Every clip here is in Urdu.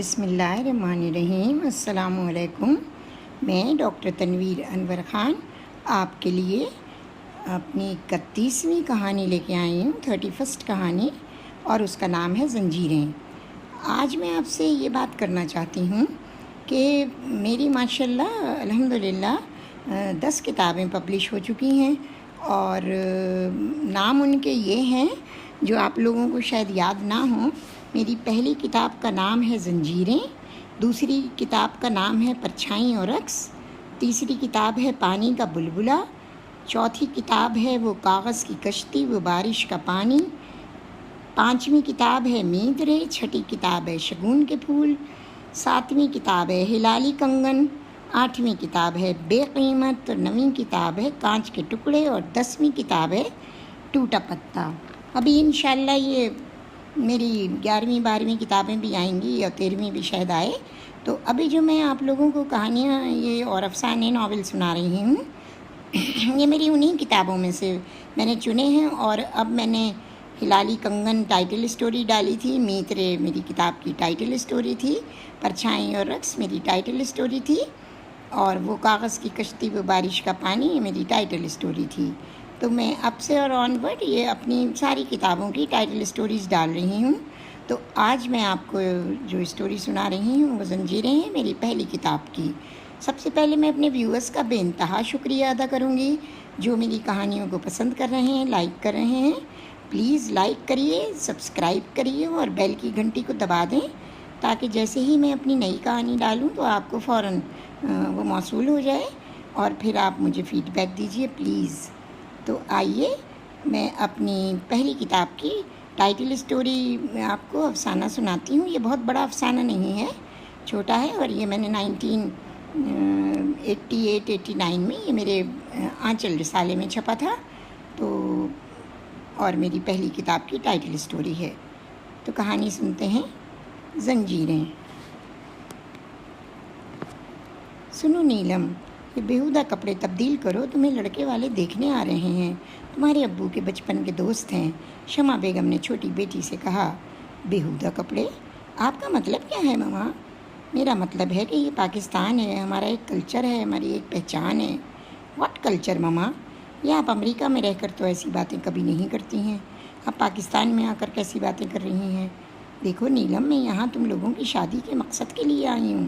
بسم اللہ الرحمن الرحیم۔ السلام علیکم۔ میں ڈاکٹر تنویر انور خان آپ کے لیے اپنی 31ویں کہانی لے کے آئی ہوں، 31 کہانی، اور اس کا نام ہے زنجیریں۔ آج میں آپ سے یہ بات کرنا چاہتی ہوں کہ میری ماشاءاللہ الحمدللہ 10 کتابیں پبلش ہو چکی ہیں، اور نام ان کے یہ ہیں جو آپ لوگوں کو شاید یاد نہ ہوں۔ میری پہلی کتاب کا نام ہے زنجیریں، دوسری کتاب کا نام ہے پرچھائیں اور رقص، تیسری کتاب ہے پانی کا بلبلا، چوتھی کتاب ہے وہ کاغذ کی کشتی وہ بارش کا پانی، پانچویں کتاب ہے میندرے، چھٹی کتاب ہے شگون کے پھول، ساتویں کتاب ہے ہلالی کنگن، آٹھویں کتاب ہے بے قیمت، اور نویں کتاب ہے کانچ کے ٹکڑے، اور 10ویں کتاب ہے ٹوٹا پتا۔ ابھی انشاءاللہ یہ میری 11ویں 12ویں کتابیں بھی آئیں گی، اور 13ویں بھی شاید آئے۔ تو ابھی جو میں آپ لوگوں کو کہانیاں یہ اور افسانے ناول سنا رہی ہوں، یہ میری انہی کتابوں میں سے میں نے چنے ہیں۔ اور اب میں نے ہلالی کنگن ٹائٹل اسٹوری ڈالی تھی، میترے میری کتاب کی ٹائٹل اسٹوری تھی، پرچھائیں اور رقص میری ٹائٹل اسٹوری تھی، اور وہ کاغذ کی کشتی وہ بارش کا پانی یہ میری ٹائٹل اسٹوری تھی۔ تو میں اب سے اور آن ورڈ یہ اپنی ساری کتابوں کی ٹائٹل اسٹوریز ڈال رہی ہوں۔ تو آج میں آپ کو جو اسٹوری سنا رہی ہوں وہ زنجیریں ہیں، میری پہلی کتاب کی۔ سب سے پہلے میں اپنے ویورز کا بے انتہا شکریہ ادا کروں گی جو میری کہانیوں کو پسند کر رہے ہیں، لائک کر رہے ہیں۔ پلیز لائک کریے، سبسکرائب کریے، اور بیل کی گھنٹی کو دبا دیں تاکہ جیسے ہی میں اپنی نئی کہانی ڈالوں تو آپ کو فوراً وہ موصول ہو جائے، اور پھر آپ مجھے فیڈ بیک دیجیے پلیز۔ تو آئیے میں اپنی پہلی کتاب کی ٹائٹل اسٹوری آپ کو افسانہ سناتی ہوں۔ یہ بہت بڑا افسانہ نہیں ہے، چھوٹا ہے، اور یہ میں نے 1988-89 میں یہ میرے آنچل رسالے میں چھپا تھا، تو اور میری پہلی کتاب کی ٹائٹل اسٹوری ہے۔ تو کہانی سنتے ہیں، زنجیریں۔ سنو نیلم، یہ بیہودہ کپڑے تبدیل کرو، تمہیں لڑکے والے دیکھنے آ رہے ہیں، تمہارے ابو کے بچپن کے دوست ہیں، شمع بیگم نے چھوٹی بیٹی سے کہا۔ بیہودہ کپڑے؟ آپ کا مطلب کیا ہے ماما؟ میرا مطلب ہے کہ یہ پاکستان ہے، ہمارا ایک کلچر ہے، ہماری ایک پہچان ہے۔ واٹ کلچر ماما؟ یہ آپ امریکہ میں رہ کر تو ایسی باتیں کبھی نہیں کرتی ہیں، آپ پاکستان میں آ کر کیسی باتیں کر رہی ہیں؟ دیکھو نیلم، میں یہاں تم لوگوں کی شادی کے مقصد کے لیے آئی ہوں۔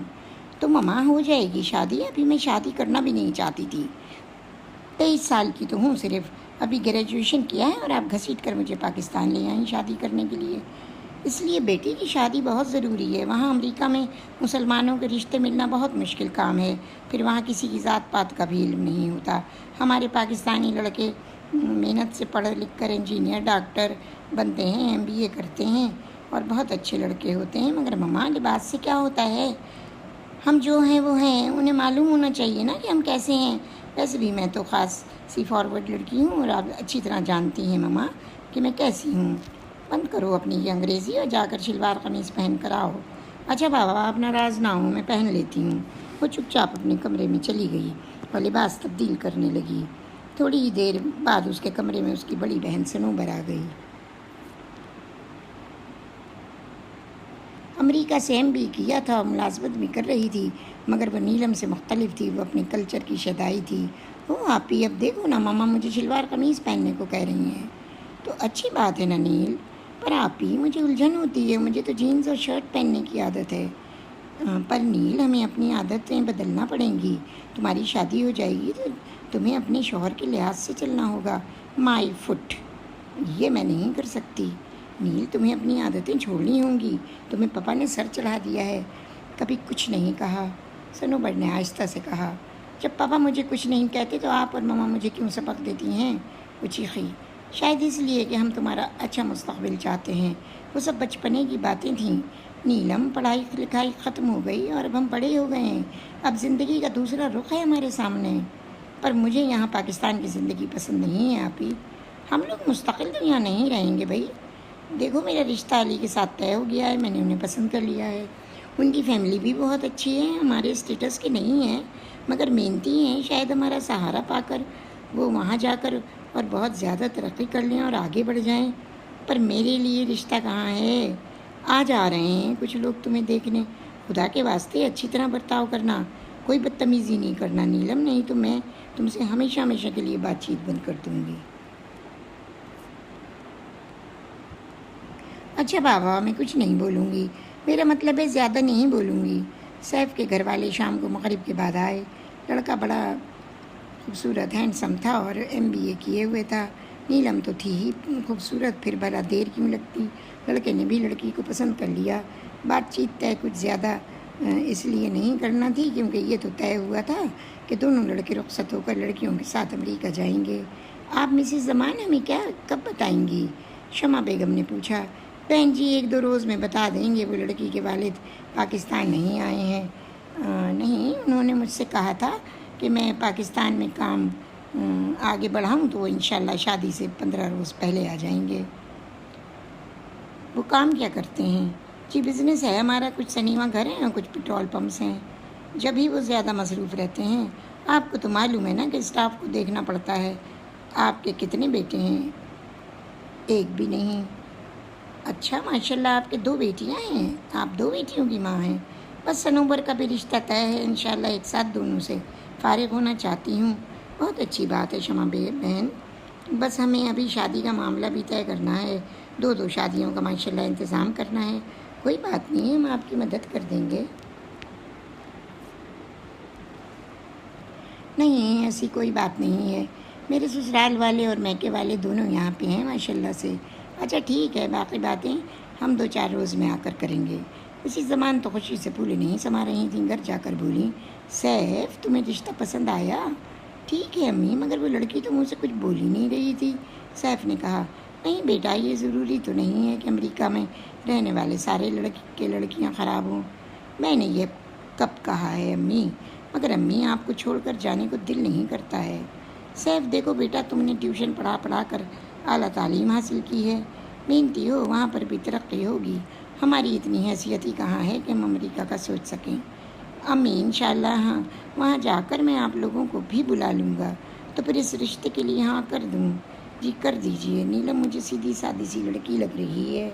تو ماما ہو جائے گی شادی، ابھی میں شادی کرنا بھی نہیں چاہتی تھی، 23 سال کی تو ہوں صرف، ابھی گریجویشن کیا ہے، اور آپ گھسیٹ کر مجھے پاکستان لے آئیں شادی کرنے کے لیے۔ اس لیے بیٹی کی شادی بہت ضروری ہے، وہاں امریکہ میں مسلمانوں کے رشتے ملنا بہت مشکل کام ہے، پھر وہاں کسی کی ذات پات کا بھی علم نہیں ہوتا۔ ہمارے پاکستانی لڑکے محنت سے پڑھ لکھ کر انجینئر ڈاکٹر بنتے ہیں، MBA کرتے ہیں، اور بہت اچھے لڑکے ہوتے ہیں، مگر ماما لباس سے کیا ہوتا ہے؟ ہم جو ہیں وہ ہیں، انہیں معلوم ہونا چاہیے نا کہ ہم کیسے ہیں۔ ویسے بھی میں تو خاص سی فارورڈ لڑکی ہوں، اور آپ اچھی طرح جانتی ہیں ماما کہ میں کیسی ہوں۔ بند کرو اپنی یہ انگریزی اور جا کر شلوار قمیص پہن کر آؤ۔ اچھا بابا، آپ ناراض نہ ہوں، میں پہن لیتی ہوں۔ وہ چپ چاپ اپنے کمرے میں چلی گئی اور لباس تبدیل کرنے لگی۔ تھوڑی ہی دیر بعد اس کے کمرے میں اس کی بڑی بہن صنوبر آ گئی۔ امریکہ سے MBA کیا تھا اور ملازمت بھی کر رہی تھی، مگر وہ نیلم سے مختلف تھی، وہ اپنے کلچر کی شیدائی تھی۔ آپ ہی اب دیکھو نا ماما مجھے شلوار قمیص پہننے کو کہہ رہی ہیں۔ تو اچھی بات ہے نا نیل، پر آپ ہی مجھے الجھن ہوتی ہے، مجھے تو جینز اور شرٹ پہننے کی عادت ہے۔ پر نیل، ہمیں اپنی عادتیں بدلنا پڑیں گی، تمہاری شادی ہو جائے گی تو تمہیں اپنے شوہر کے لحاظ سے چلنا ہوگا۔ مائی فٹ، یہ میں نہیں کر سکتی نیل، تمہیں اپنی عادتیں چھوڑنی ہوں گی، تمہیں پاپا نے سر چڑھا دیا ہے۔ کبھی کچھ نہیں کہا، صنوبر نے آہستہ سے کہا۔ جب پاپا مجھے کچھ نہیں کہتے تو آپ اور ماما مجھے کیوں سبق دیتی ہیں؟ وہ چیخی۔ شاید اس لیے کہ ہم تمہارا اچھا مستقبل چاہتے ہیں۔ وہ سب بچپنے کی باتیں تھیں نیلم، پڑھائی لکھائی ختم ہو گئی اور اب ہم بڑے ہو گئے ہیں، اب زندگی کا دوسرا رخ ہے ہمارے سامنے۔ پر مجھے یہاں پاکستان کی زندگی پسند نہیں ہے آپ ہی، ہم لوگ مستقل تو یہاں نہیں رہیں گے بھائی۔ دیکھو میرا رشتہ علی کے ساتھ طے ہو گیا ہے، میں نے انہیں پسند کر لیا ہے، ان کی فیملی بھی بہت اچھی ہے، ہمارے اسٹیٹس کی نہیں ہے، مگر محنتی ہیں، شاید ہمارا سہارا پا کر وہ وہاں جا کر اور بہت زیادہ ترقی کر لیں اور آگے بڑھ جائیں۔ پر میرے لیے رشتہ کہاں ہے؟ آج آ رہے ہیں کچھ لوگ تمہیں دیکھنے، خدا کے واسطے اچھی طرح برتاؤ کرنا، کوئی بدتمیزی نہیں کرنا نیلم، نہیں تو میں تم سے ہمیشہ ہمیشہ کے لیے بات چیت بند کر دوں گی۔ اچھا بابا، میں کچھ نہیں بولوں گی، میرا مطلب ہے زیادہ نہیں بولوں گی۔ سیف کے گھر والے شام کو مغرب کے بعد آئے۔ لڑکا بڑا خوبصورت ہینڈسم تھا اور MBA کیے ہوئے تھا۔ نیلم تو تھی ہی خوبصورت، پھر بھلا دیر کیوں لگتی؟ لڑکے نے بھی لڑکی کو پسند کر لیا۔ بات چیت طے کچھ زیادہ اس لیے نہیں کرنا تھی کیونکہ یہ تو طے ہوا تھا کہ دونوں لڑکے رخصت ہو کر لڑکیوں کے ساتھ امریکہ جائیں گے۔ آپ مسز زمان ہمیں کب بتائیں گی؟ شمع بیگم نے پوچھا۔ بہن جی 1-2 روز میں بتا دیں گے، وہ لڑکی کے والد پاکستان نہیں آئے ہیں۔ نہیں، انہوں نے مجھ سے کہا تھا کہ میں پاکستان میں کام آگے بڑھاؤں تو وہ انشاءاللہ شادی سے 15 روز پہلے آ جائیں گے۔ وہ کام کیا کرتے ہیں؟ جی بزنس ہے ہمارا، کچھ سنیما گھر ہیں اور کچھ پیٹرول پمپس ہیں۔ جب ہی وہ زیادہ مصروف رہتے ہیں۔ آپ کو تو معلوم ہے نا کہ اسٹاف کو دیکھنا پڑتا ہے۔ آپ کے کتنے بیٹے ہیں؟ ایک بھی نہیں۔ اچھا ماشاءاللہ، آپ کے 2 بیٹیاں ہیں؟ آپ 2 بیٹیوں کی ماں ہیں؟ بس صنوبر کا بھی رشتہ طے ہے، انشاءاللہ ایک ساتھ دونوں سے فارغ ہونا چاہتی ہوں۔ بہت اچھی بات ہے شمع بہن، بس ہمیں ابھی شادی کا معاملہ بھی طے کرنا ہے، 2 شادیوں کا ماشاءاللہ انتظام کرنا ہے۔ کوئی بات نہیں، ہم آپ کی مدد کر دیں گے۔ نہیں، ایسی کوئی بات نہیں ہے، میرے سسرال والے اور میکے والے دونوں یہاں پہ ہیں ماشاءاللہ سے۔ اچھا ٹھیک ہے، باقی باتیں ہم 2-4 روز میں آ کر کریں گے۔ اسی زمان تو خوشی سے پھولے نہیں سما رہی تھیں، گھر جا کر بولیں، سیف تمہیں رشتہ پسند آیا؟ ٹھیک ہے امی، مگر وہ لڑکی تو مجھ سے کچھ بول ہی نہیں رہی تھی۔ سیف نے کہا، نہیں بیٹا، یہ ضروری تو نہیں ہے کہ امریکہ میں رہنے والے سارے لڑکیاں خراب ہوں۔ میں نے یہ کب کہا ہے امی؟ مگر امی آپ کو چھوڑ کر جانے کو دل نہیں کرتا ہے۔ سیف دیکھو بیٹا، تم نے ٹیوشن پڑھا کر اعلیٰ تعلیم حاصل کی ہے، محنتی ہو، وہاں پر بھی ترقی ہوگی۔ ہماری اتنی حیثیت ہی کہاں ہے کہ ہم امریکہ کا سوچ سکیں۔ امی انشاءاللہ ہاں، وہاں جا کر میں آپ لوگوں کو بھی بلا لوں گا، تو پھر اس رشتے کے لیے ہاں کر دوں۔ جی کر دیجئے، نیلم مجھے سیدھی سادی سی لڑکی لگ رہی ہے۔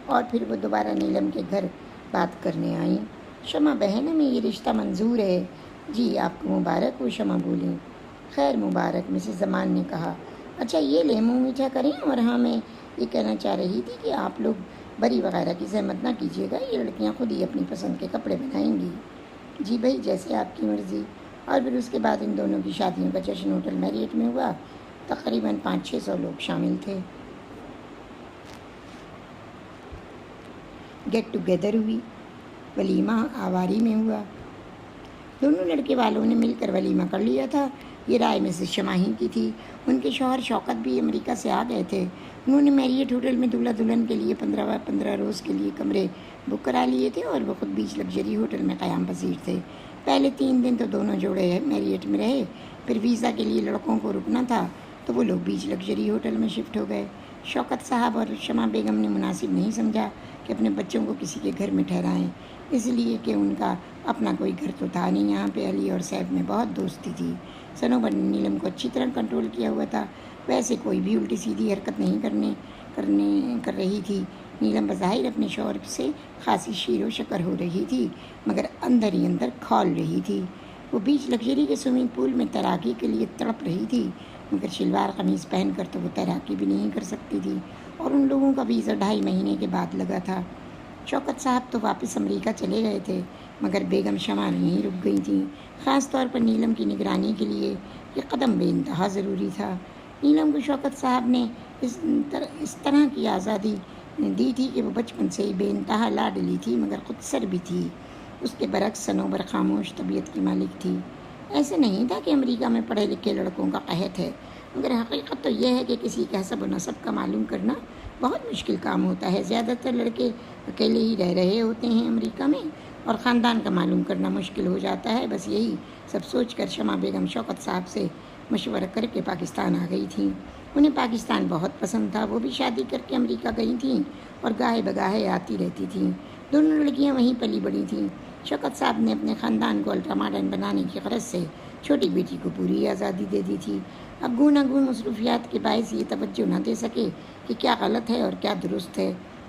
اور پھر وہ دوبارہ نیلم کے گھر بات کرنے آئیں۔ شمع بہن، ہمیں یہ رشتہ منظور ہے۔ جی آپ کو مبارک ہو، شمع بولیں۔ خیر مبارک، مسز زمان نے کہا۔ اچھا یہ لیں، منہ میٹھا کریں، اور ہاں میں یہ کہنا چاہ رہی تھی کہ آپ لوگ بری وغیرہ کی زحمت نہ کیجیے گا، یہ لڑکیاں خود ہی اپنی پسند کے کپڑے بنائیں گی۔ جی بھائی، جیسے آپ کی مرضی۔ اور پھر اس کے بعد ان دونوں کی شادیوں کا جشن ہوٹل میریٹ میں ہوا۔ تقریباً 500-600 لوگ شامل تھے۔ گیٹ ٹوگیدر ہوئی، ولیمہ آواری میں ہوا۔ دونوں لڑکے والوں نے مل کر ولیمہ کر لیا تھا۔ یہ رائے مسز شمع ہی کی تھی۔ ان کے شوہر شوکت بھی امریکہ سے آ گئے تھے۔ انہوں نے میریٹ ہوٹل میں دولہا دلہن کے لیے 15 روز کے لیے کمرے بک کرا لیے تھے اور وہ خود بیچ لگژری ہوٹل میں قیام پذیر تھے۔ پہلے 3 دن تو دونوں جوڑے میریٹ میں رہے، پھر ویزا کے لیے لڑکوں کو رکنا تھا تو وہ لوگ بیچ لگژری ہوٹل میں شفٹ ہو گئے۔ شوکت صاحب اور شمع بیگم نے مناسب نہیں سمجھا کہ اپنے بچوں کو کسی کے گھر میں ٹھہرائیں، اس لیے کہ ان کا اپنا کوئی گھر تو تھا نہیں یہاں پہ۔ علی اور سیف میں بہت دوستی تھی۔ صنوبر نے نیلم کو اچھی طرح کنٹرول کیا ہوا تھا، ویسے کوئی بھی الٹی سیدھی حرکت نہیں کر رہی تھی۔ نیلم بظاہر اپنے شوہر سے خاصی شیر و شکر ہو رہی تھی، مگر اندر ہی اندر کھول رہی تھی۔ وہ بیچ لگژری کے سوئمنگ پول میں تیراکی کے لیے تڑپ رہی تھی، مگر شلوار قمیض پہن کر تو وہ تیراکی بھی نہیں کر سکتی تھی، اور ان لوگوں کا ویزا 2.5 مہینے کے بعد لگا تھا۔ شوکت صاحب تو واپس امریکہ چلے گئے تھے، مگر بیگم شمع نہیں رک گئی تھیں۔ خاص طور پر نیلم کی نگرانی کے لیے یہ قدم بے انتہا ضروری تھا۔ نیلم کو شوکت صاحب نے اس طرح کی آزادی دی تھی کہ وہ بچپن سے ہی بے انتہا لاڈلی تھی، مگر خود سر بھی تھی۔ اس کے برعکس صنوبر خاموش طبیعت کی مالک تھی۔ ایسے نہیں تھا کہ امریکہ میں پڑھے لکھے لڑکوں کا قحط ہے، مگر حقیقت تو یہ ہے کہ کسی کے حسب و نسب کا معلوم کرنا بہت مشکل کام ہوتا ہے۔ زیادہ تر لڑکے اکیلے ہی رہ رہے ہوتے ہیں امریکہ میں، اور خاندان کا معلوم کرنا مشکل ہو جاتا ہے۔ بس یہی سب سوچ کر شمع بیگم شوکت صاحب سے مشورہ کر کے پاکستان آ گئی تھیں۔ انہیں پاکستان بہت پسند تھا، وہ بھی شادی کر کے امریکہ گئی تھیں اور گاہے بگاہے آتی رہتی تھیں۔ دونوں لڑکیاں وہیں پلی بڑی تھیں۔ شوکت صاحب نے اپنے خاندان کو الٹرا ماڈرن بنانے کی غرض سے چھوٹی بیٹی کو پوری آزادی دے دی تھی۔ اب گوناگون مصروفیات کے باعث یہ توجہ نہ دے سکے کہ کیا غلط ہے اور کیا درست ہے۔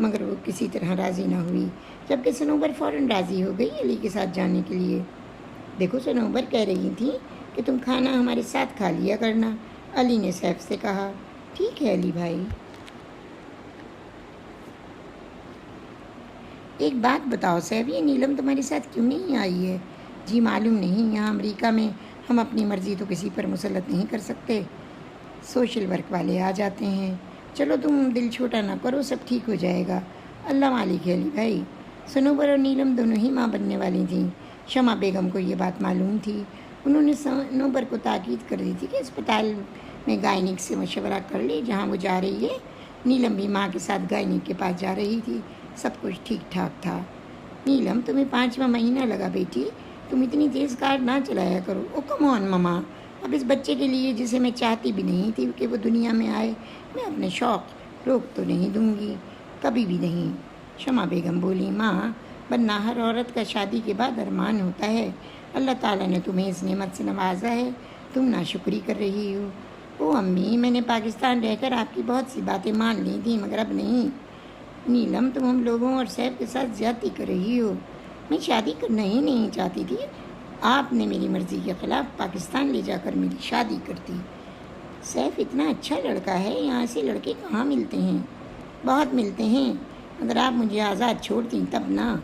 مگر وہ کسی طرح راضی نہ ہوئی، جبکہ صنوبر فوراً راضی ہو گئی علی کے ساتھ جانے کے لیے۔ دیکھو صنوبر کہہ رہی تھی کہ تم کھانا ہمارے ساتھ کھا لیا کرنا، علی نے سیف سے کہا۔ ٹھیک ہے علی بھائی۔ ایک بات بتاؤ سیف، یہ نیلم تمہارے ساتھ کیوں نہیں آئی ہے؟ جی معلوم نہیں، یہاں امریکہ میں ہم اپنی مرضی تو کسی پر مسلط نہیں کر سکتے، سوشل ورک والے آ جاتے ہیں۔ چلو تم دل چھوٹا نہ کرو، سب ٹھیک ہو جائے گا، اللہ مالک ہے علی بھائی۔ صنوبر اور نیلم دونوں ہی ماں بننے والی تھیں۔ شمع بیگم کو یہ بات معلوم تھی۔ انہوں نے صنوبر کو تاکید کر دی تھی کہ اسپتال میں گائنک سے مشورہ کر لے جہاں وہ جا رہی ہے۔ نیلم بھی ماں کے ساتھ گائنک کے پاس جا رہی تھی، سب کچھ ٹھیک ٹھاک تھا۔ نیلم تمہیں 5واں مہینہ لگا بیٹی، تم اتنی تیز کار نہ چلایا کرو۔ او کم آن مما، اب اس بچے کے لیے جسے میں چاہتی بھی نہیں تھی کہ وہ دنیا میں آئے، میں اپنے شوق روک تو نہیں دوں گی، کبھی بھی نہیں۔ شمع بیگم بولی، ماں ورنہ ہر عورت کا شادی کے بعد ارمان ہوتا ہے۔ اللہ تعالیٰ نے تمہیں اس نعمت سے نوازا ہے، تم ناشکری کر رہی ہو۔ او امی، میں نے پاکستان رہ کر آپ کی بہت سی باتیں مان لی تھیں مگر اب نہیں۔ نیلم تم ہم لوگوں اور سیف کے ساتھ زیادتی کر رہی ہو، میں شادی کرنا ہی نہیں چاہتی تھی، آپ نے میری مرضی کے خلاف پاکستان لے جا کر میری شادی کر دی۔ سیف اتنا اچھا لڑکا ہے، یہاں سے لڑکے کہاں ملتے ہیں؟ بہت ملتے ہیں، اگر آپ مجھے آزاد چھوڑتی تب نہ۔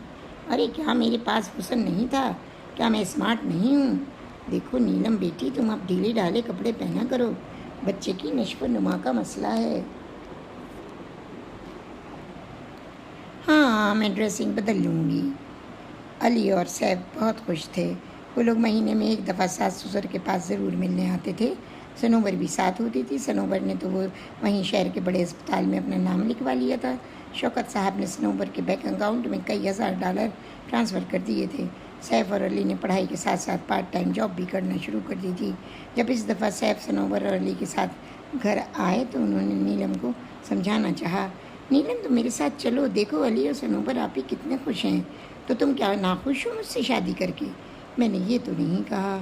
ارے کیا میرے پاس حسن نہیں تھا؟ کیا میں اسمارٹ نہیں ہوں؟ دیکھو نیلم بیٹی، تم اب ڈھیلے ڈھالے کپڑے پہنا کرو، بچے کی نشو و نما کا مسئلہ ہے۔ ہاں میں ڈریسنگ بدل لوں گی۔ علی اور سیف بہت خوش تھے۔ وہ لوگ مہینے میں ایک دفعہ ساس سسر کے پاس ضرور ملنے آتے تھے۔ صنوبر بھی ساتھ ہوتی تھی۔ صنوبر نے تو وہ وہیں شہر کے بڑے اسپتال میں اپنا نام لکھوا لیا تھا۔ شوکت صاحب نے صنوبر کے بینک اکاؤنٹ میں کئی ہزار ڈالر ٹرانسفر کر دیے تھے۔ سیف اور علی نے پڑھائی کے ساتھ ساتھ پارٹ ٹائم جاب بھی کرنا شروع کر دی تھی۔ جب اس دفعہ سیف صنوبر اور علی کے ساتھ گھر آئے تو انہوں نے نیلم کو سمجھانا چاہا، نیلم تم میرے ساتھ چلو، دیکھو علی اور صنوبر آپ ہی کتنے خوش ہیں، تو تم کیا ناخوش ہو مجھ سے شادی کر کے؟ میں نے یہ تو نہیں کہا۔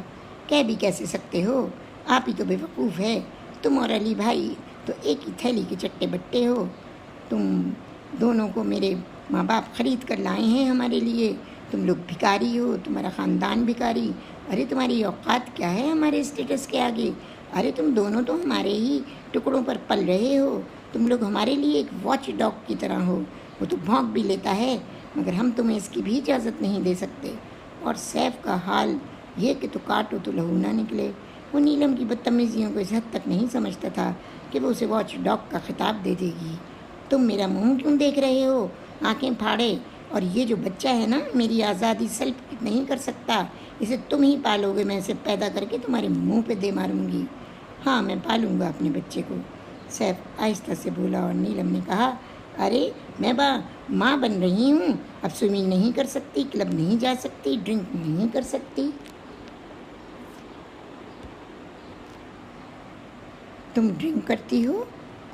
کہہ بھی کیسے سکتے ہو، آپ ہی تو بے وقوف ہے، تم اور علی بھائی تو ایک ہی تھیلی کے چٹے بٹے ہو۔ تم دونوں کو میرے ماں باپ خرید کر لائے ہیں ہمارے لیے، تم لوگ بھکاری ہو، تمہارا خاندان بھکاری۔ ارے تمہاری اوقات کیا ہے ہمارے اسٹیٹس کے آگے؟ ارے تم دونوں تو ہمارے ہی ٹکڑوں پر پل رہے ہو، تم لوگ ہمارے لیے ایک واچ ڈاگ کی طرح ہو۔ وہ تو بھونک بھی لیتا ہے مگر ہم تمہیں اس کی بھی اجازت نہیں دے سکتے۔ اور سیف کا حال یہ کہ تو کاٹو تو لہو نہ نکلے۔ وہ نیلم کی بدتمیزیوں کو اس حد تک نہیں سمجھتا تھا کہ وہ اسے واچ ڈاگ کا خطاب دے دے گی۔ تم میرا منہ کیوں دیکھ رہے ہو آنکھیں پھاڑے؟ اور یہ جو بچہ ہے نا، میری آزادی سلب نہیں کر سکتا، اسے تم ہی پالو گے، میں اسے پیدا کر کے تمہارے منہ پہ دے ماروں گی۔ ہاں میں پالوں گا اپنے بچے کو، سیف آہستہ سے بولا۔ اور نیلم نے کہا، ارے میں ماں بن رہی ہوں، اب سوئمنگ نہیں کر سکتی، کلب نہیں جا سکتی، ڈرنک نہیں کر سکتی۔ تم ڈرنک کرتی ہو؟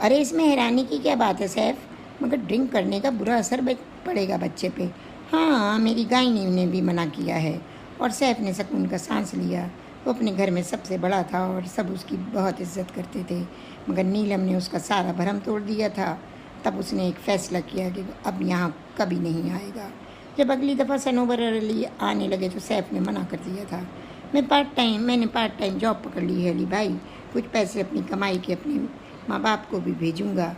ارے اس میں حیرانی کی کیا بات ہے سیف، مگر ڈرنک کرنے کا برا اثر پڑے گا بچے پہ۔ ہاں میری گائنی نے بھی منع کیا ہے۔ اور سیف نے سکون کا سانس لیا۔ وہ اپنے گھر میں سب سے بڑا تھا اور سب اس کی بہت عزت کرتے تھے، مگر نیلم نے اس کا سارا بھرم توڑ دیا تھا۔ تب اس نے ایک فیصلہ کیا کہ اب یہاں کبھی نہیں آئے گا۔ جب اگلی دفعہ صنوبر اور علی آنے لگے تو سیف نے منع کر دیا تھا، میں نے پارٹ ٹائم جاب پکڑ لی ہے علی بھائی، کچھ پیسے اپنی کمائی کے اپنے ماں باپ کو بھی بھیجوں گا۔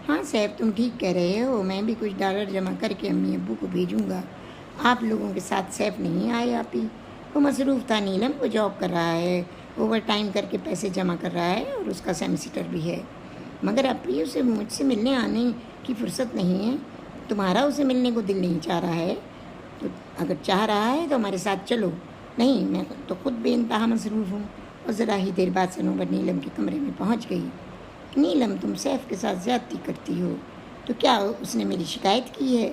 ہاں سیف تم ٹھیک کہہ رہے ہو، میں بھی کچھ ڈالر جمع کر کے امی ابو کو بھیجوں گا۔ آپ لوگوں کے ساتھ سیف نہیں آئے آپ ہی؟ وہ مصروف تھا نیلم، وہ جاب کر رہا ہے، اوور ٹائم کر کے پیسے جمع کر رہا ہے اور اس کا سیمسٹر بھی ہے، مگر اب بھی اسے مجھ سے ملنے آنے کی فرصت نہیں ہے۔ تمہارا اسے ملنے کو دل نہیں چاہ رہا ہے تو اگر چاہ رہا ہے تو ہمارے ساتھ چلو۔ نہیں میں تو خود بے انتہا مصروف ہوں۔ اور ذرا ہی دیر بعد صنوبر نیلم کے کمرے میں پہنچ گئی۔ نیلم تم سیف کے ساتھ زیادتی کرتی ہو، تو کیا اس نے میری شکایت کی ہے؟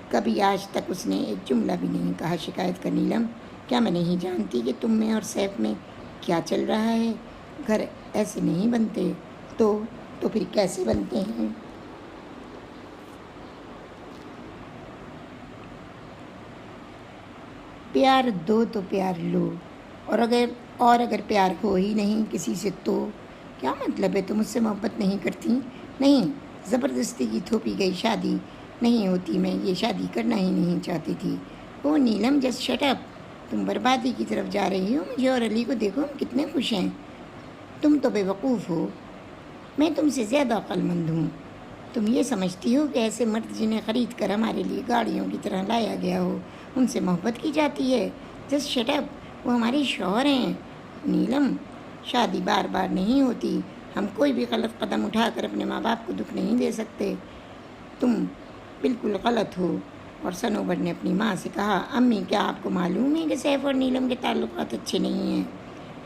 کبھی آج تک اس نے ایک جملہ بھی نہیں کہا شکایت کا۔ نیلم کیا میں نہیں جانتی کہ تم میں اور سیف میں کیا چل رہا ہے؟ گھر ایسے نہیں بنتے تو پھر کیسے بنتے ہیں؟ پیار دو تو پیار لو، اور اگر پیار ہو ہی نہیں کسی سے تو کیا مطلب ہے؟ تم مجھ سے محبت نہیں کرتی؟ نہیں، زبردستی کی تھوپی گئی شادی نہیں ہوتی میں یہ شادی کرنا ہی نہیں چاہتی تھی۔ او نیلم جسٹ شٹ اپ، تم بربادی کی طرف جا رہی ہو۔ مجھے اور علی کو دیکھو، ہم کتنے خوش ہیں۔ تم تو بے وقوف ہو، میں تم سے زیادہ عقل مند ہوں۔ تم یہ سمجھتی ہو کہ ایسے مرد جنہیں خرید کر ہمارے لیے گاڑیوں کی طرح لایا گیا ہو، ان سے محبت کی جاتی ہے؟ جسٹ شٹ اپ، وہ ہمارے شوہر ہیں۔ نیلم، شادی بار بار نہیں ہوتی، ہم کوئی بھی غلط قدم اٹھا کر اپنے ماں باپ کو دکھ نہیں دے سکتے۔ تم بالکل غلط ہو۔ اور سنوبر نے اپنی ماں سے کہا، امی کیا آپ کو معلوم ہے کہ سیف اور نیلم کے تعلقات اچھے نہیں ہیں؟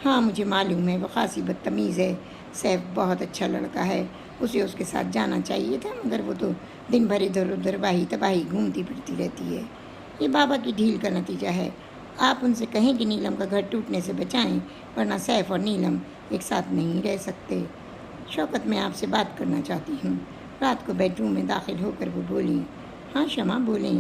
ہاں مجھے معلوم ہے، وہ خاصی بدتمیز ہے۔ سیف بہت اچھا لڑکا ہے، اسے اس کے ساتھ جانا چاہیے تھا، مگر وہ تو دن بھر ادھر ادھر باہی تباہی گھومتی پھرتی رہتی ہے۔ یہ بابا کی ڈھیل کا نتیجہ ہے۔ آپ ان سے کہیں کہ نیلم کا گھر ٹوٹنے سے بچائیں، ورنہ سیف اور نیلم ایک ساتھ نہیں رہ سکتے۔ شوکت، میں آپ سے بات کرنا چاہتی ہوں۔ رات کو بیڈ روم میں داخل ہو کر وہ بولی۔ ہاں شمع، بولیں۔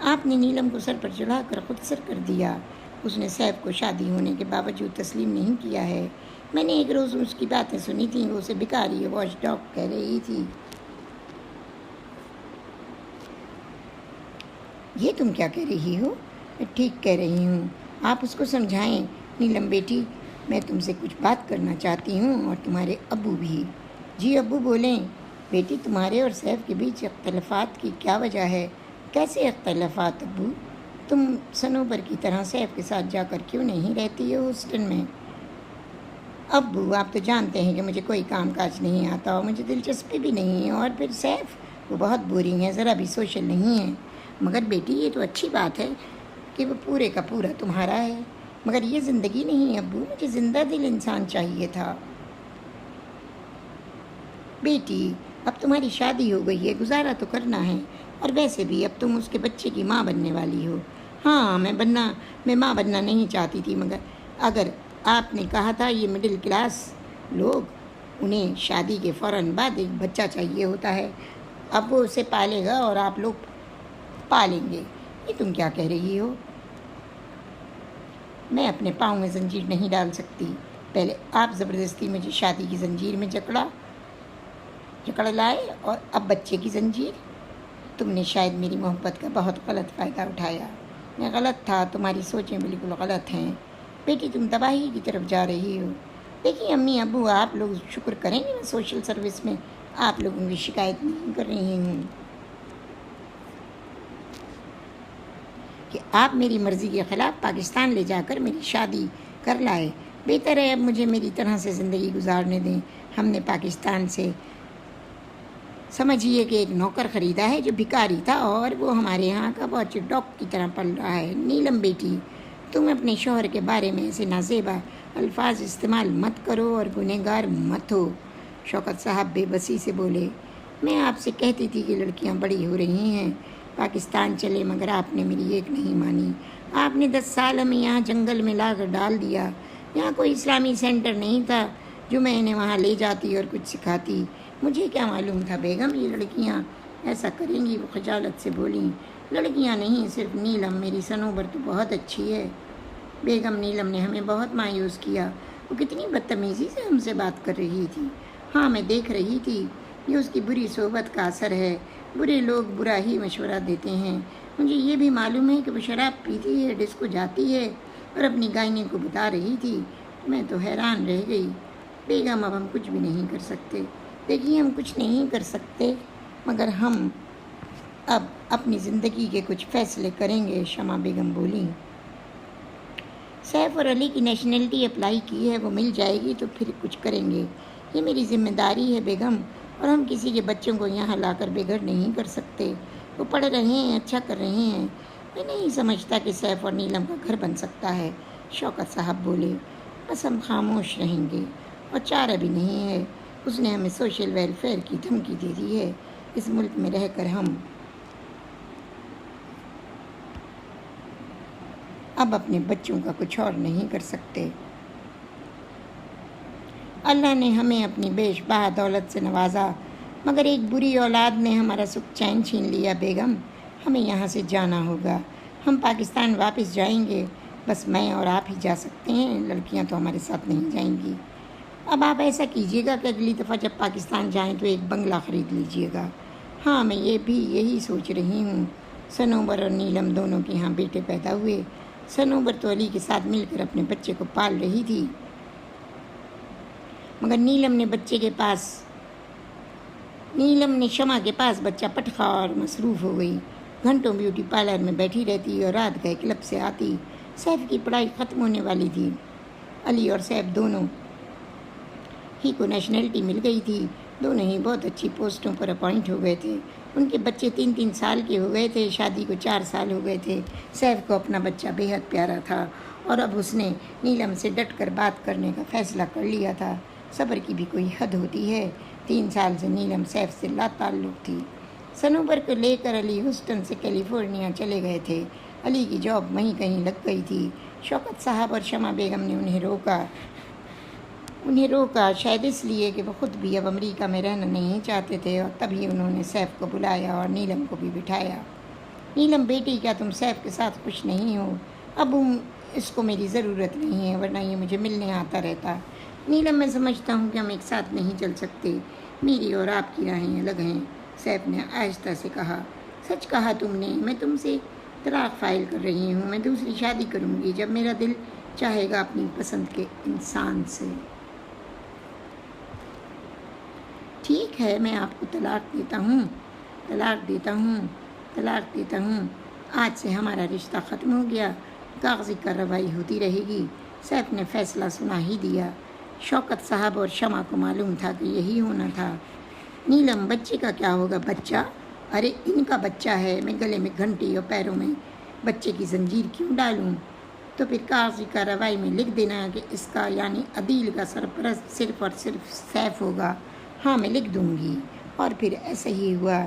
آپ نے نیلم کو سر پر چڑھا کر خود سر کر دیا۔ اس نے سیف کو شادی ہونے کے باوجود تسلیم نہیں کیا ہے۔ میں نے ایک روز اس کی باتیں سنی تھیں، وہ اسے بیکاری واچ ڈاگ کہہ رہی تھی۔ یہ تم کیا کہہ رہی ہو؟ میں ٹھیک کہہ رہی ہوں، آپ اس کو سمجھائیں۔ نیلم بیٹی، میں تم سے کچھ بات کرنا چاہتی ہوں، اور تمہارے ابو بھی۔ جی ابو بولیں۔ بیٹی، تمہارے اور سیف کے بیچ اختلافات کی کیا وجہ ہے؟ کیسے اختلافات ابو؟ تم سنوبر کی طرح سیف کے ساتھ جا کر کیوں نہیں رہتی ہو ہاسٹل میں؟ ابو، آپ تو جانتے ہیں کہ مجھے کوئی کام کاج نہیں آتا اور مجھے دلچسپی بھی نہیں ہے، اور پھر سیف، وہ بہت بورنگ ہے، ذرا بھی سوشل نہیں ہے۔ مگر بیٹی، یہ تو اچھی بات ہے کہ وہ پورے کا پورا تمہارا ہے، مگر یہ زندگی نہیں ابو، مجھے زندہ دل انسان چاہیے تھا۔ بیٹی، اب تمہاری شادی ہو گئی ہے، گزارا تو کرنا ہے، اور ویسے بھی اب تم اس کے بچے کی ماں بننے والی ہو۔ ہاں میں ماں بننا نہیں چاہتی تھی، مگر اگر آپ نے کہا تھا یہ مڈل کلاس لوگ، انہیں شادی کے فوراً بعد ایک بچہ چاہیے ہوتا ہے، اب وہ اسے پالے گا اور آپ لوگ پالیں گے۔ یہ تم کیا کہہ رہی ہو؟ میں اپنے پاؤں میں زنجیر نہیں ڈال سکتی۔ پہلے آپ زبردستی مجھے شادی کی زنجیر میں جکڑ لائے، اور اب بچے کی زنجیر۔ تم نے شاید میری محبت کا بہت غلط فائدہ اٹھایا۔ میں غلط تھا، تمہاری سوچیں بالکل غلط ہیں۔ بیٹی، تم تباہی کی طرف جا رہی ہو۔ دیکھیے امی ابو، آپ لوگ شکر کریں کہ میں سوشل سروس میں آپ لوگوں کی شکایت نہیں کر رہی ہوں کہ آپ میری مرضی کے خلاف پاکستان لے جا کر میری شادی کر لائے۔ بہتر ہے اب مجھے میری طرح سے زندگی گزارنے دیں۔ ہم نے پاکستان سے سمجھیے کہ ایک نوکر خریدا ہے جو بھکاری تھا، اور وہ ہمارے یہاں کا واچ ڈاگ کی طرح پل رہا ہے۔ نیلم بیٹی، تم اپنے شوہر کے بارے میں ایسے نازیبا الفاظ استعمال مت کرو اور گنہگار مت ہو۔ شوکت صاحب بے بسی سے بولے، میں آپ سے کہتی تھی کہ لڑکیاں بڑی ہو رہی ہیں، پاکستان چلے، مگر آپ نے میری ایک نہیں مانی۔ آپ نے 10 سال ہمیں یہاں جنگل میں لا کر ڈال دیا۔ یہاں کوئی اسلامی سینٹر نہیں تھا جو میں انہیں وہاں لے جاتی اور کچھ سکھاتی۔ مجھے کیا معلوم تھا بیگم یہ لڑکیاں ایسا کریں گی؟ وہ خجالت سے بولیں۔ لڑکیاں نہیں، صرف نیلم، میری سنوبر تو بہت اچھی ہے۔ بیگم، نیلم نے ہمیں بہت مایوس کیا، وہ کتنی بدتمیزی سے ہم سے بات کر رہی تھی۔ ہاں میں دیکھ رہی تھی، یہ اس کی بری صحبت کا اثر ہے۔ برے لوگ برا ہی مشورہ دیتے ہیں۔ مجھے یہ بھی معلوم ہے کہ وہ شراب پیتی ہے، ڈسکو جاتی ہے، اور اپنی گائنی کو بتا رہی تھی۔ میں تو حیران رہ گئی۔ بیگم، اب ہم کچھ بھی نہیں کر سکتے۔ دیکھیے ہم کچھ نہیں کر سکتے، مگر ہم اب اپنی زندگی کے کچھ فیصلے کریں گے، شمع بیگم بولیں۔ سیف اور علی کی نیشنلٹی اپلائی کی ہے، وہ مل جائے گی تو پھر کچھ کریں گے۔ یہ میری ذمہ داری ہے بیگم، اور ہم کسی کے بچوں کو یہاں لا کر بے گھر نہیں کر سکتے۔ وہ پڑھ رہے ہیں، اچھا کر رہے ہیں۔ میں نہیں سمجھتا کہ سیف اور نیلم کا گھر بن سکتا ہے، شوکت صاحب بولے۔ بس ہم خاموش رہیں گے، اور چارہ بھی نہیں ہے۔ اس نے ہمیں سوشل ویلفیئر کی دھمکی دے دی ہے۔ اس ملک میں رہ کر ہم اب اپنے بچوں کا کچھ اور نہیں کر سکتے۔ اللہ نے ہمیں اپنی بیش بہا دولت سے نوازا، مگر ایک بری اولاد نے ہمارا سکھ چین چھین لیا بیگم۔ ہمیں یہاں سے جانا ہوگا۔ ہم پاکستان واپس جائیں گے، بس میں اور آپ ہی جا سکتے ہیں، لڑکیاں تو ہمارے ساتھ نہیں جائیں گی۔ اب آپ ایسا کیجیے گا کہ اگلی دفعہ جب پاکستان جائیں تو ایک بنگلہ خرید لیجیے گا۔ ہاں میں یہی سوچ رہی ہوں۔ صنوبر اور نیلم دونوں کے یہاں بیٹے پیدا ہوئے۔ صنوبر تو علی کے ساتھ مل کر اپنے بچے کو پال رہی تھی، مگر نیلم نے شمع کے پاس بچہ پٹخا اور مصروف ہو گئی۔ گھنٹوں بیوٹی پارلر میں بیٹھی رہتی اور رات گئے کلب سے آتی۔ سیف کی پڑھائی ختم ہونے والی تھی۔ علی اور سیف دونوں ہی کو نیشنلٹی مل گئی تھی۔ دونوں ہی بہت اچھی پوسٹوں پر اپوائنٹ ہو گئے تھے۔ ان کے بچے 3 سال کے ہو گئے تھے، شادی کو 4 سال ہو گئے تھے۔ سیف کو اپنا بچہ بے حد پیارا تھا اور اب اس نے نیلم سے ڈٹ کر بات کرنے کا فیصلہ کر لیا تھا۔ صبر کی بھی کوئی حد ہوتی ہے۔ 3 سال سے نیلم سیف سے لا تعلق تھی۔ صنوبر کو لے کر علی ہیوسٹن سے کیلیفورنیا چلے گئے تھے۔ علی کی جاب وہیں کہیں لگ گئی تھی۔ شوکت صاحب اور شمع بیگم نے انہیں روکا، شاید اس لیے کہ وہ خود بھی اب امریکہ میں رہنا نہیں چاہتے تھے، اور تبھی انہوں نے سیف کو بلایا اور نیلم کو بھی بٹھایا۔ نیلم بیٹی، کیا تم سیف کے ساتھ خوش نہیں ہو؟ اب اس کو میری ضرورت نہیں ہے، ورنہ یہ مجھے ملنے آتا رہتا۔ نیلم، میں سمجھتا ہوں کہ ہم ایک ساتھ نہیں چل سکتے۔ میری اور آپ کی راہیں الگ ہیں، سیف نے آہستہ سے کہا۔ سچ کہا تم نے، میں تم سے طلاق فائل کر رہی ہوں۔ میں دوسری شادی کروں گی جب میرا دل چاہے گا اپنی پسند کے انسان سے۔ ٹھیک ہے، میں آپ کو طلاق دیتا ہوں۔ آج سے ہمارا رشتہ ختم ہو گیا، کاغذی کارروائی ہوتی رہے گی۔ سیف نے فیصلہ سنا ہی دیا۔ شوکت صاحب اور شمع کو معلوم تھا کہ یہی ہونا تھا۔ نیلم، بچے کا کیا ہوگا؟ بچہ؟ ارے ان کا بچہ ہے، میں گلے میں گھنٹی اور پیروں میں بچے کی زنجیر کیوں ڈالوں؟ تو پھر کاغذی کارروائی میں لکھ دینا کہ اس کا یعنی عدیل کا سرپرست صرف اور صرف سیف ہوگا۔ ہاں میں لکھ دوں گی۔ اور پھر ایسا ہی ہوا۔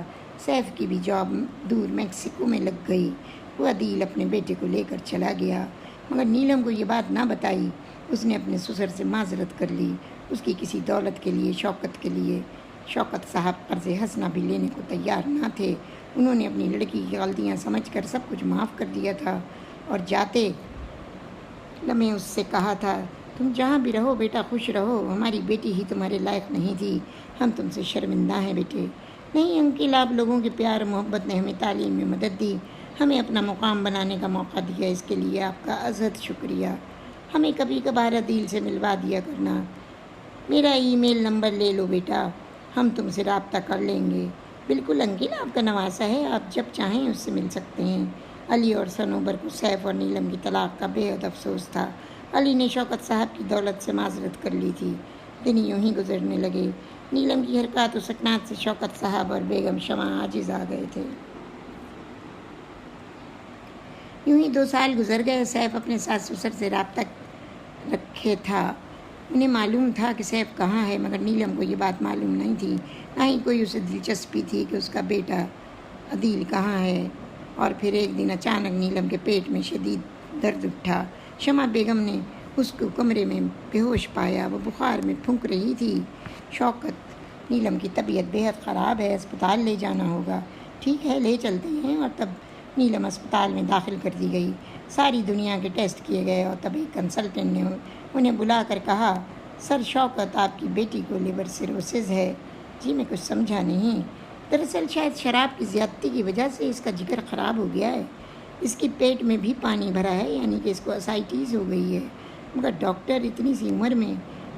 سیف کی بھی جاب دور میکسیکو میں لگ گئی۔ وہ عدیل اپنے بیٹے کو لے کر چلا گیا، مگر نیلم کو یہ بات نہ بتائی۔ اس نے اپنے سسر سے معذرت کر لی، اس کی کسی دولت کے لیے، شوکت کے لیے۔ شوکت صاحب قرض حسنہ بھی لینے کو تیار نہ تھے۔ انہوں نے اپنی لڑکی کی غلطیاں سمجھ کر سب کچھ معاف کر دیا تھا، اور جاتے لمحے اس سے کہا تھا، تم جہاں بھی رہو بیٹا خوش رہو، ہماری بیٹی ہی تمہارے لائق نہیں تھی، ہم تم سے شرمندہ ہیں بیٹے۔ نہیں انکل، آپ لوگوں کے پیار و محبت نے ہمیں تعلیم میں مدد دی، ہمیں اپنا مقام بنانے کا موقع دیا، اس کے لیے آپ کا ازحد شکریہ۔ ہمیں کبھی کبھار عدیل سے ملوا دیا کرنا۔ میرا ای میل نمبر لے لو بیٹا، ہم تم سے رابطہ کر لیں گے۔ بالکل انکل، آپ کا نواسا ہے، آپ جب چاہیں اس سے مل سکتے ہیں۔ علی اور صنوبر کو سیف اور نیلم کی طلاق کا بے حد افسوس تھا۔ علی نے شوکت صاحب کی دولت سے معذرت کر لی تھی۔ دن یوں ہی گزرنے لگے۔ نیلم کی حرکات و سکنات سے شوکت صاحب اور بیگم شمع عاجز آ گئے تھے۔ یوں ہی 2 سال گزر گئے۔ سیف اپنے ساس سسر سے رابطہ رکھے تھا۔ انہیں معلوم تھا کہ سیف کہاں ہے، مگر نیلم کو یہ بات معلوم نہیں تھی، نہ ہی کوئی اسے دلچسپی تھی کہ اس کا بیٹا عدیل کہاں ہے۔ اور پھر ایک دن اچانک نیلم کے پیٹ میں شدید درد اٹھا۔ شمع بیگم نے اس کو کمرے میں بے ہوش پایا، وہ بخار میں پھونک رہی تھی۔ شوکت، نیلم کی طبیعت بے حد خراب ہے، اسپتال لے جانا ہوگا۔ ٹھیک ہے، لے چلتے ہیں۔ اور تب نیلم اسپتال میں داخل کر دی گئی۔ ساری دنیا کے ٹیسٹ کیے گئے، اور تب ایک کنسلٹنٹ نے انہیں بلا کر کہا، سر شوکت، آپ کی بیٹی کو لیور سیروسز ہے۔ جی میں کچھ سمجھا نہیں۔ دراصل شاید شراب کی زیادتی کی وجہ سے اس کا جگر خراب ہو گیا ہے، اس کی پیٹ میں بھی پانی بھرا ہے، یعنی کہ اس کو اسائٹیس ہو گئی ہے۔ مگر ڈاکٹر، اتنی سی عمر میں؟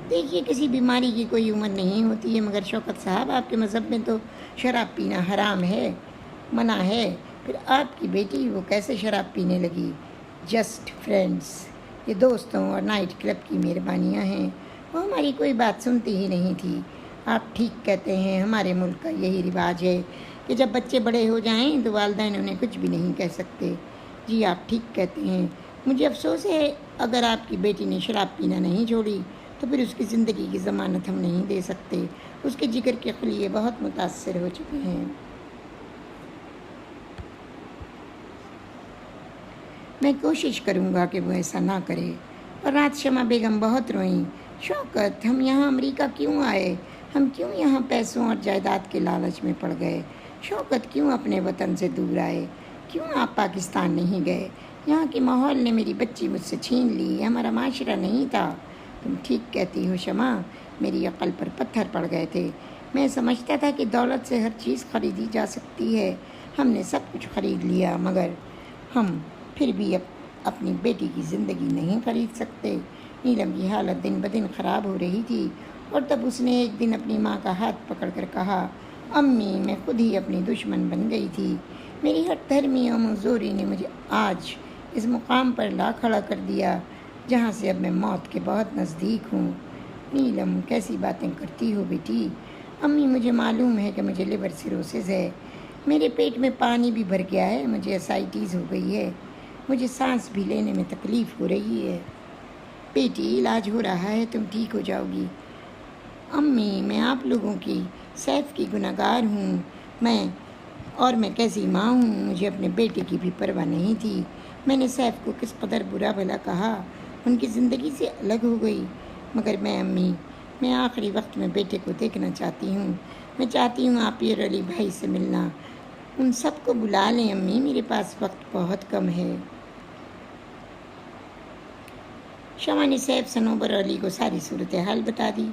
دیکھیے، کسی بیماری کی کوئی عمر نہیں ہوتی ہے، مگر شوکت صاحب آپ کے مذہب میں تو شراب پینا حرام ہے، منع ہے۔ پھر آپ کی بیٹی وہ کیسے شراب پینے لگی؟ جسٹ فرینڈس، یہ دوستوں اور نائٹ کلب کی مہربانیاں ہیں، وہ ہماری کوئی بات سنتی ہی نہیں تھی۔ آپ ٹھیک کہتے ہیں، ہمارے ملک کا یہی رواج ہے کہ جب بچے بڑے ہو جائیں تو والدین انہیں کچھ بھی نہیں کہہ سکتے۔ جی آپ ٹھیک کہتے ہیں۔ مجھے افسوس ہے، اگر آپ کی بیٹی نے شراب پینا نہیں چھوڑی تو پھر اس کی زندگی کی ضمانت ہم نہیں دے سکتے۔ اس کے جگر کے خلیے بہت متاثر ہو چکے ہیں۔ میں کوشش کروں گا کہ وہ ایسا نہ کرے۔ اور رات شمع بیگم بہت روئیں۔ شوکت، ہم یہاں امریکہ کیوں آئے؟ ہم کیوں یہاں پیسوں اور جائیداد کے لالچ میں پڑ گئے؟ شوکت، کیوں اپنے وطن سے دور آئے؟ کیوں آپ پاکستان نہیں گئے؟ یہاں کے ماحول نے میری بچی مجھ سے چھین لی، یہ ہمارا معاشرہ نہیں تھا۔ تم ٹھیک کہتی ہو شمع، میری عقل پر پتھر پڑ گئے تھے۔ میں سمجھتا تھا کہ دولت سے ہر چیز خریدی جا سکتی ہے۔ ہم نے سب کچھ خرید لیا، مگر ہم پھر بھی اپنی بیٹی کی زندگی نہیں خرید سکتے۔ نیلم کی حالت دن بدن خراب ہو رہی تھی، اور تب اس نے ایک دن اپنی ماں کا ہاتھ پکڑ کر کہا، امی، میں خود ہی اپنی دشمن بن گئی تھی۔ میری ہٹ دھرمی اور مزدوری نے مجھے آج اس مقام پر لا کھڑا کر دیا جہاں سے اب میں موت کے بہت نزدیک ہوں۔ نیلم، کیسی باتیں کرتی ہو بیٹی؟ امی، مجھے معلوم ہے کہ مجھے لیور سیروسس ہے، میرے پیٹ میں پانی بھی بھر گیا ہے، مجھے اسائٹس ہو گئی ہے، مجھے سانس بھی لینے میں تکلیف ہو رہی ہے۔ بیٹی، علاج ہو رہا ہے، تم ٹھیک ہو جاؤ گی۔ امی، میں آپ لوگوں کی، سیف کی گنہگار ہوں۔ میں کیسی ماں ہوں، مجھے اپنے بیٹے کی بھی پرواہ نہیں تھی۔ میں نے سیف کو کس قدر برا بھلا کہا، ان کی زندگی سے الگ ہو گئی۔ مگر امی، میں آخری وقت میں بیٹے کو دیکھنا چاہتی ہوں۔ میں چاہتی ہوں آپ پیر علی بھائی سے ملنا۔ ان سب کو بلا لیں امی، میرے پاس وقت بہت کم ہے۔ شمع نے سیف، صنوبر اور علی کو ساری صورتحال بتا دی۔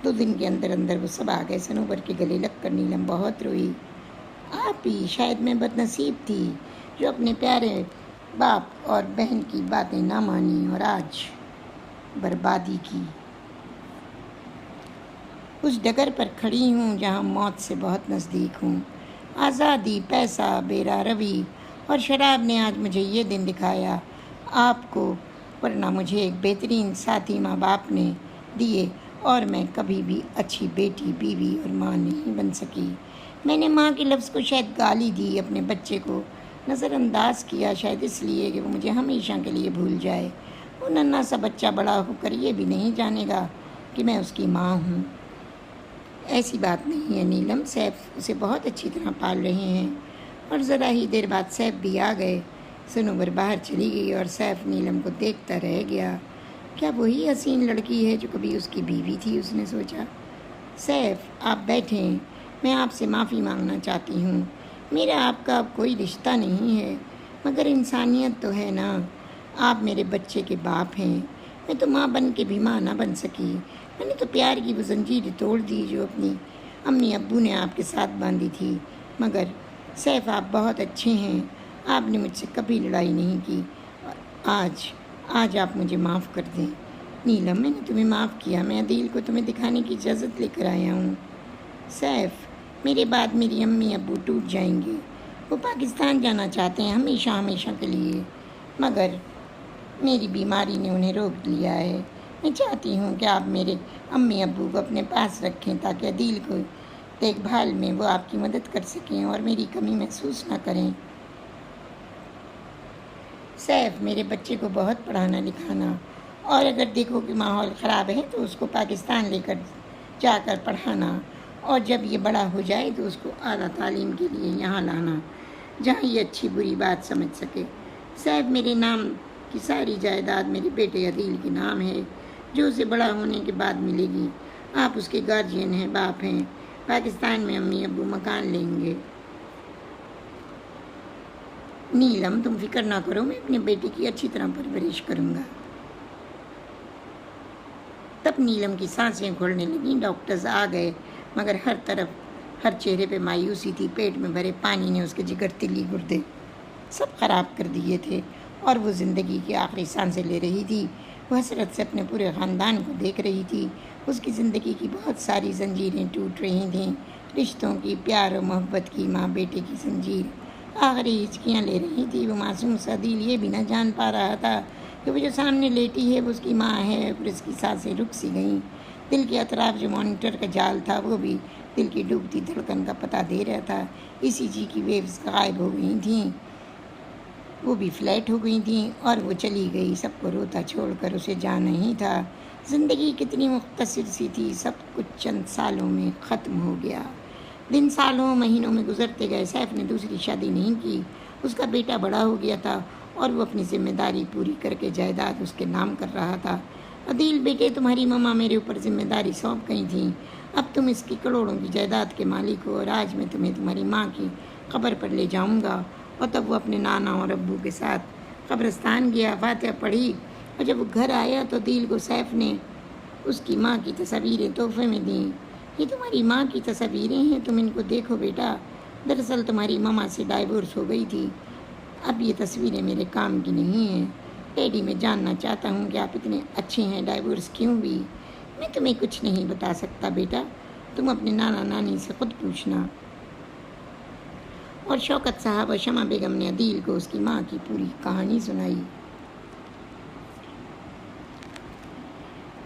2 دن کے اندر اندر وہ سب آ گئے۔ صنوبر کے گلے لگ کر نیلم بہت روئی۔ آپ ہی، شاید میں بد نصیب تھی جو اپنے پیارے باپ اور بہن کی باتیں نہ مانی اور آج بربادی کی۔ اس ڈگر پر کھڑی ہوں جہاں موت سے بہت نزدیک ہوں۔ آزادی، پیسہ، بیرا روی اور شراب نے آج مجھے یہ دن دکھایا آپ کو، ورنہ مجھے ایک بہترین ساتھی ماں باپ نے دیے اور میں کبھی بھی اچھی بیٹی، بیوی اور ماں نہیں بن سکی۔ میں نے ماں کے لفظ کو شاید گالی دی، اپنے بچے کو نظر انداز کیا، شاید اس لیے کہ وہ مجھے ہمیشہ کے لیے بھول جائے۔ وہ ننھا سا بچہ بڑا ہو کر یہ بھی نہیں جانے گا کہ میں اس کی ماں ہوں۔ ایسی بات نہیں ہے نیلم، سیف اسے بہت اچھی طرح پال رہے ہیں۔ اور ذرا ہی دیر بعد سیف بھی آ گئے۔ صنوبر باہر چلی گئی اور سیف نیلم کو دیکھتا رہ گیا۔ کیا وہی حسین لڑکی ہے جو کبھی اس کی بیوی تھی، اس نے سوچا۔ سیف، آپ بیٹھیں، میں آپ سے معافی مانگنا چاہتی ہوں۔ میرا آپ کا اب کوئی رشتہ نہیں ہے، مگر انسانیت تو ہے نا۔ آپ میرے بچے کے باپ ہیں، میں تو ماں بن کے بھی ماں نہ بن سکی۔ میں نے تو پیار کی وہ زنجیر توڑ دی جو اپنی امی ابو نے آپ کے ساتھ باندھی تھی۔ مگر سیف، آپ بہت اچھے ہیں، آپ نے مجھ سے کبھی لڑائی نہیں کی۔ آج آپ مجھے معاف کر دیں۔ نیلم، میں نے تمہیں معاف کیا، میں عدیل کو تمہیں دکھانے کی اجازت لے کر آیا ہوں۔ سیف، میرے بعد میری امی ابو ٹوٹ جائیں گے، وہ پاکستان جانا چاہتے ہیں ہمیشہ کے لیے، مگر میری بیماری نے انہیں روک لیا ہے۔ میں چاہتی ہوں کہ آپ میرے امی ابو کو اپنے پاس رکھیں تاکہ عدیل کو دیکھ بھال میں وہ آپ کی مدد کر سکیں اور میری کمی محسوس نہ کریں۔ سیف، میرے بچے کو بہت پڑھانا لکھانا، اور اگر دیکھو کہ ماحول خراب ہے تو اس کو پاکستان لے کر جا کر پڑھانا، اور جب یہ بڑا ہو جائے تو اس کو اعلیٰ تعلیم کے لیے یہاں لانا جہاں یہ اچھی بری بات سمجھ سکے۔ سیف، میرے نام کی ساری جائیداد میرے بیٹے عدیل کے نام ہے، جو اسے بڑا ہونے کے بعد ملے گی۔ آپ اس کے گارجین ہیں، باپ ہیں۔ پاکستان میں امی ابو مکان لیں گے۔ نیلم، تم فکر نہ کرو، میں اپنے بیٹے کی اچھی طرح پرورش کروں گا۔ تب نیلم کی سانسیں کھولنے لگیں۔ ڈاکٹرز آ گئے، مگر ہر چہرے پہ مایوسی تھی۔ پیٹ میں بھرے پانی نے اس کے جگر، تلی، گردے سب خراب کر دیے تھے، اور وہ زندگی کی آخری سانسیں لے رہی تھی۔ وہ حسرت سے اپنے پورے خاندان کو دیکھ رہی تھی۔ اس کی زندگی کی بہت ساری زنجیریں ٹوٹ رہی تھیں، رشتوں کی، پیار و محبت کی، ماں بیٹے کی زنجیر آخری ہچکیاں لے رہی تھی۔ وہ معصوم سا دل یہ بھی نہ جان پا رہا تھا کہ وہ جو سامنے لیٹی ہے وہ اس کی ماں ہے۔ پھر اس کی سانسیں رک سی گئیں۔ دل کے اطراف جو مانیٹر کا جال تھا وہ بھی دل کی ڈوبتی دھڑکن کا پتہ دے رہا تھا۔ ECG کی ویوز غائب ہو گئی تھیں، وہ بھی فلیٹ ہو گئی تھیں، اور وہ چلی گئی، سب کو روتا چھوڑ کر۔ اسے جانا ہی تھا۔ زندگی کتنی مختصر سی تھی، سب کچھ چند سالوں میں ختم ہو گیا۔ دن سالوں مہینوں میں گزرتے گئے۔ سیف نے دوسری شادی نہیں کی۔ اس کا بیٹا بڑا ہو گیا تھا اور وہ اپنی ذمہ داری پوری کر کے جائیداد اس کے نام کر رہا تھا۔ عدیل بیٹے، تمہاری ماما میرے اوپر ذمہ داری سونپ گئی تھیں، اب تم اس کی کروڑوں کی جائیداد کے مالک ہو، اور آج میں تمہیں تمہاری ماں کی قبر پر لے جاؤں گا۔ اور تب وہ اپنے نانا اور ابو کے ساتھ قبرستان گیا، فاتحہ پڑھی، اور جب وہ گھر آیا تو عدیل کو سیف نے اس کی ماں کی تصاویریں تحفے میں دیں۔ یہ تمہاری ماں کی تصاویریں ہیں، تم ان کو دیکھو بیٹا۔ دراصل تمہاری ماما سے ڈائیورس ہو گئی تھی، اب یہ تصویریں میرے کام کی نہیں ہیں۔ ڈیڈی میں جاننا چاہتا ہوں کہ آپ اتنے اچھے ہیں، ڈائیورس کیوں ہوئی؟ میں تمہیں کچھ نہیں بتا سکتا بیٹا، تم اپنے نانا نانی سے خود پوچھنا۔ اور شوکت صاحب اور شمع بیگم نے عدیل کو اس کی ماں کی پوری کہانی سنائی۔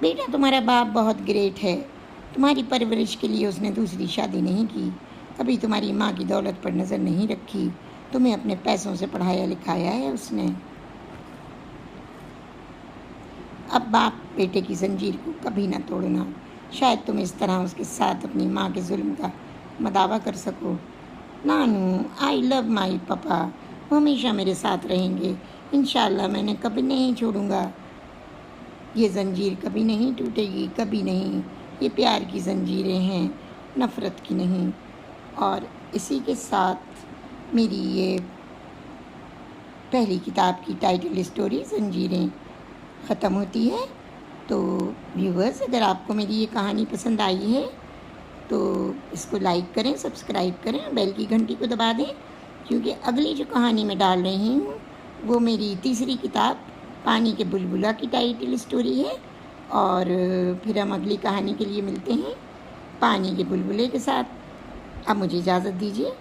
بیٹا تمہارا باپ بہت گریٹ ہے، تمہاری پرورش کے لیے اس نے دوسری شادی نہیں کی، کبھی تمہاری ماں کی دولت پر نظر نہیں رکھی، تمہیں اپنے پیسوں سے پڑھایا لکھایا ہے اس نے۔ اب باپ بیٹے کی زنجیر کو کبھی نہ توڑنا، شاید تم اس طرح اس کے ساتھ اپنی ماں کے ظلم کا مداوع کر سکو۔ نانو، آئی لو مائی پاپا، وہ ہمیشہ میرے ساتھ رہیں گے، انشاءاللہ میں انہیں کبھی نہیں چھوڑوں گا۔ یہ زنجیر کبھی نہیں ٹوٹے گی، کبھی نہیں، یہ پیار کی زنجیریں ہیں، نفرت کی نہیں۔ اور اسی کے ساتھ میری یہ پہلی کتاب کی ٹائٹل اسٹوری زنجیریں ختم ہوتی ہے۔ تو ویورز، اگر آپ کو میری یہ کہانی پسند آئی ہے تو اس کو لائک کریں، سبسکرائب کریں، بیل کی گھنٹی کو دبا دیں، کیونکہ اگلی جو کہانی میں ڈال رہی ہوں وہ میری تیسری کتاب پانی کے بلبلا کی ٹائٹل اسٹوری ہے۔ اور پھر ہم اگلی کہانی کے لیے ملتے ہیں پانی کے بلبلے کے ساتھ۔ اب مجھے اجازت دیجیے۔